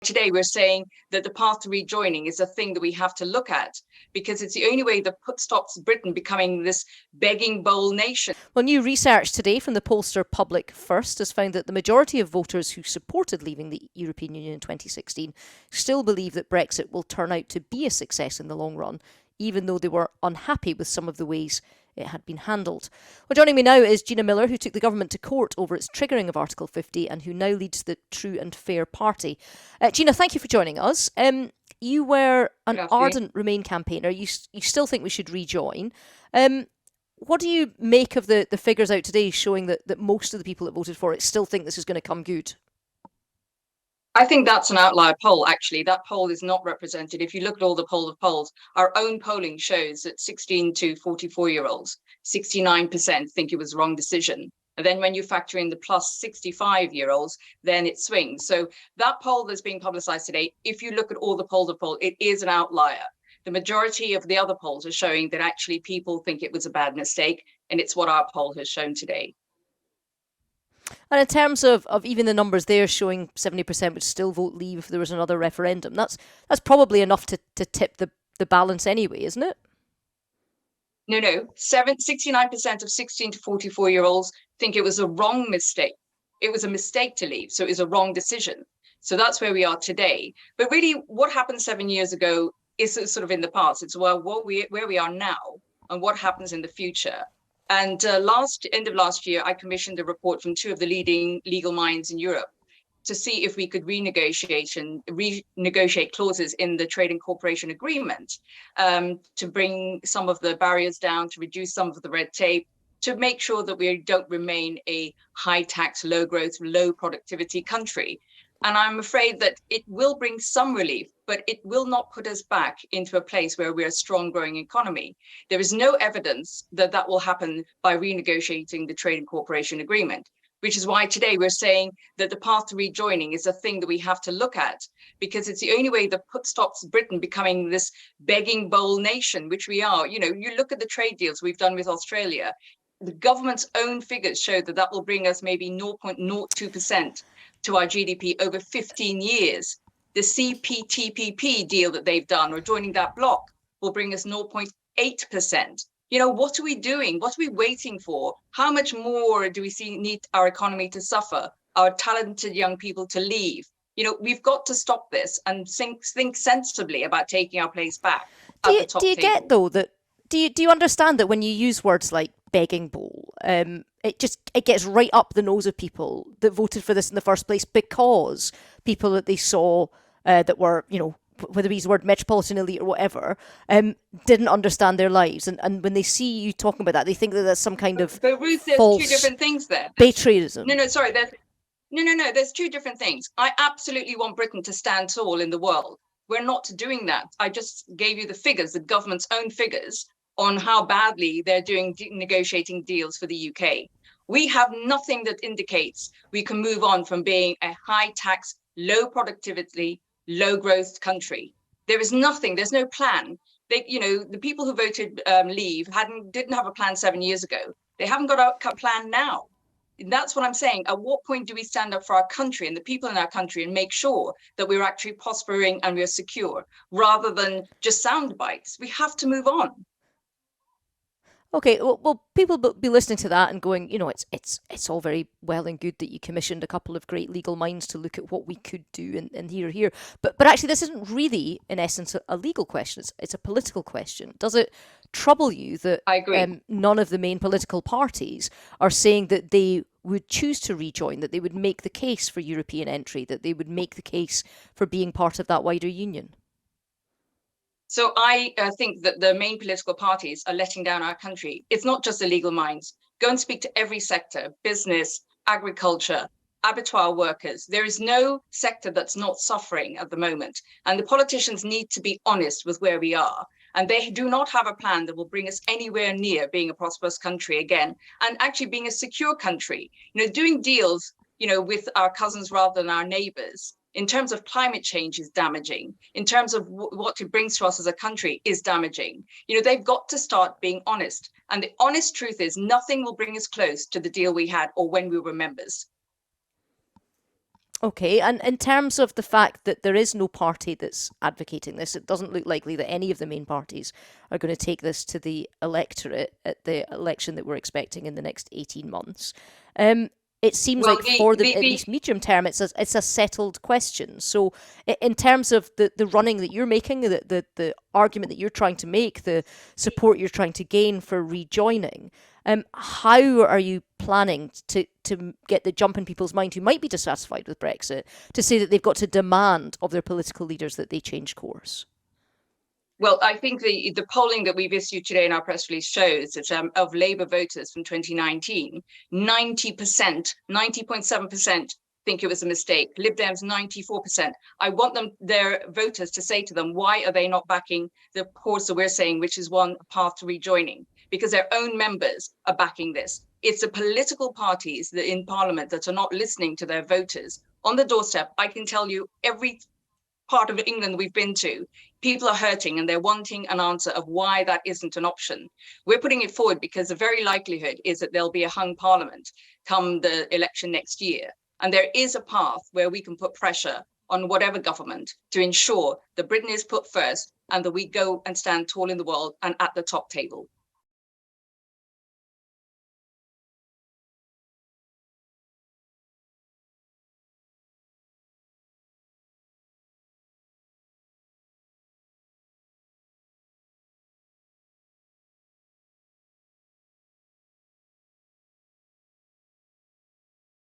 Today, we're saying that the path to rejoining is a thing that we have to look at because it's the only way that stops Britain becoming this begging bowl nation. Well, new research today from the pollster Public First has found that the majority of voters who supported leaving the European Union in 2016 still believe that Brexit will turn out to be a success in the long run, even though they were unhappy with some of the ways it had been handled. Well, joining me now is Gina Miller, who took the government to court over its triggering of Article 50 and who now leads the True and Fair Party. Gina, thank you for joining us. You were an ardent Remain campaigner. You still think we should rejoin. What do you make of the figures out today showing that most of the people that voted for it still think this is going to come good? I think that's an outlier poll, actually. That poll is not represented. If you look at all the polls, our own polling shows that 16 to 44-year-olds, 69% think it was the wrong decision. And then when you factor in the plus 65-year-olds, then it swings. So that poll that's being publicized today, if you look at all the polls, it is an outlier. The majority of the other polls are showing that actually people think it was a bad mistake, and it's what our poll has shown today. And in terms of even the numbers there showing 70% would still vote leave if there was another referendum, that's probably enough to tip the balance anyway, isn't it? No. 69% of 16 to 44-year-olds think it was a wrong mistake. It was a mistake to leave, so it was a wrong decision. So that's where we are today. But really, what happened 7 years ago is sort of in the past. It's where we are now and what happens in the future. And end of last year, I commissioned a report from two of the leading legal minds in Europe to see if we could renegotiate clauses in the Trade and Cooperation Agreement to bring some of the barriers down, to reduce some of the red tape, to make sure that we don't remain a high tax, low growth, low productivity country. And I'm afraid that it will bring some relief, but it will not put us back into a place where we're a strong growing economy. There is no evidence that that will happen by renegotiating the Trade and Cooperation Agreement, which is why today we're saying that the path to rejoining is a thing that we have to look at because it's the only way that stops Britain becoming this begging bowl nation, which we are. You look at the trade deals we've done with Australia. The government's own figures show that will bring us maybe 0.02% to our GDP over 15 years. The CPTPP deal that they've done or joining that bloc will bring us 0.8%. What are we doing? What are we waiting for? How much more do we need our economy to suffer, our talented young people to leave? We've got to stop this and think sensibly about taking our place back at the top table. Get, though, that do you understand that when you use words like begging bowl, it gets right up the nose of people that voted for this in the first place because people that they saw that were, whether we use the word metropolitan elite or whatever, didn't understand their lives. And when they see you talking about that, they think that that's some kind of but Ruth, there's false two different things there. patriotism. Sorry. There's two different things. I absolutely want Britain to stand tall in the world. We're not doing that. I just gave you the figures, the government's own figures, on how badly they're doing negotiating deals for the UK. We have nothing that indicates we can move on from being a high tax, low productivity, low growth country. There is nothing, there's no plan. The people who voted leave didn't have a plan 7 years ago. They haven't got a plan now. And that's what I'm saying. At what point do we stand up for our country and the people in our country and make sure that we're actually prospering and we're secure rather than just sound bites? We have to move on. Okay, well, people will be listening to that and going, it's all very well and good that you commissioned a couple of great legal minds to look at what we could do and here. But actually, this isn't really, in essence, a legal question. It's a political question. Does it trouble you that none of the main political parties are saying that they would choose to rejoin, that they would make the case for European entry, that they would make the case for being part of that wider union? So I think that the main political parties are letting down our country. It's not just the legal minds. Go and speak to every sector, business, agriculture, abattoir workers. There is no sector that's not suffering at the moment. And the politicians need to be honest with where we are. And they do not have a plan that will bring us anywhere near being a prosperous country again and actually being a secure country. Doing deals, with our cousins rather than our neighbors in terms of climate change is damaging. In terms of what it brings to us as a country is damaging. They've got to start being honest. And the honest truth is nothing will bring us close to the deal we had or when we were members. Okay, and in terms of the fact that there is no party that's advocating this, it doesn't look likely that any of the main parties are going to take this to the electorate at the election that we're expecting in the next 18 months. It seems Well, like for the at least medium term, it's a settled question. So, in terms of the running that you're making, the argument that you're trying to make, the support you're trying to gain for rejoining, how are you planning to get the jump in people's mind who might be dissatisfied with Brexit to say that they've got to demand of their political leaders that they change course? Well, I think the polling that we've issued today in our press release shows that of Labour voters from 2019, 90%, 90.7% think it was a mistake. Lib Dems, 94%. I want their voters to say to them, why are they not backing the course that we're saying, which is one path to rejoining? Because their own members are backing this. It's the political parties that in Parliament that are not listening to their voters. On the doorstep, I can tell you every part of England we've been to, people are hurting and they're wanting an answer of why that isn't an option. We're putting it forward because the very likelihood is that there'll be a hung parliament come the election next year. And there is a path where we can put pressure on whatever government to ensure that Britain is put first and that we go and stand tall in the world and at the top table.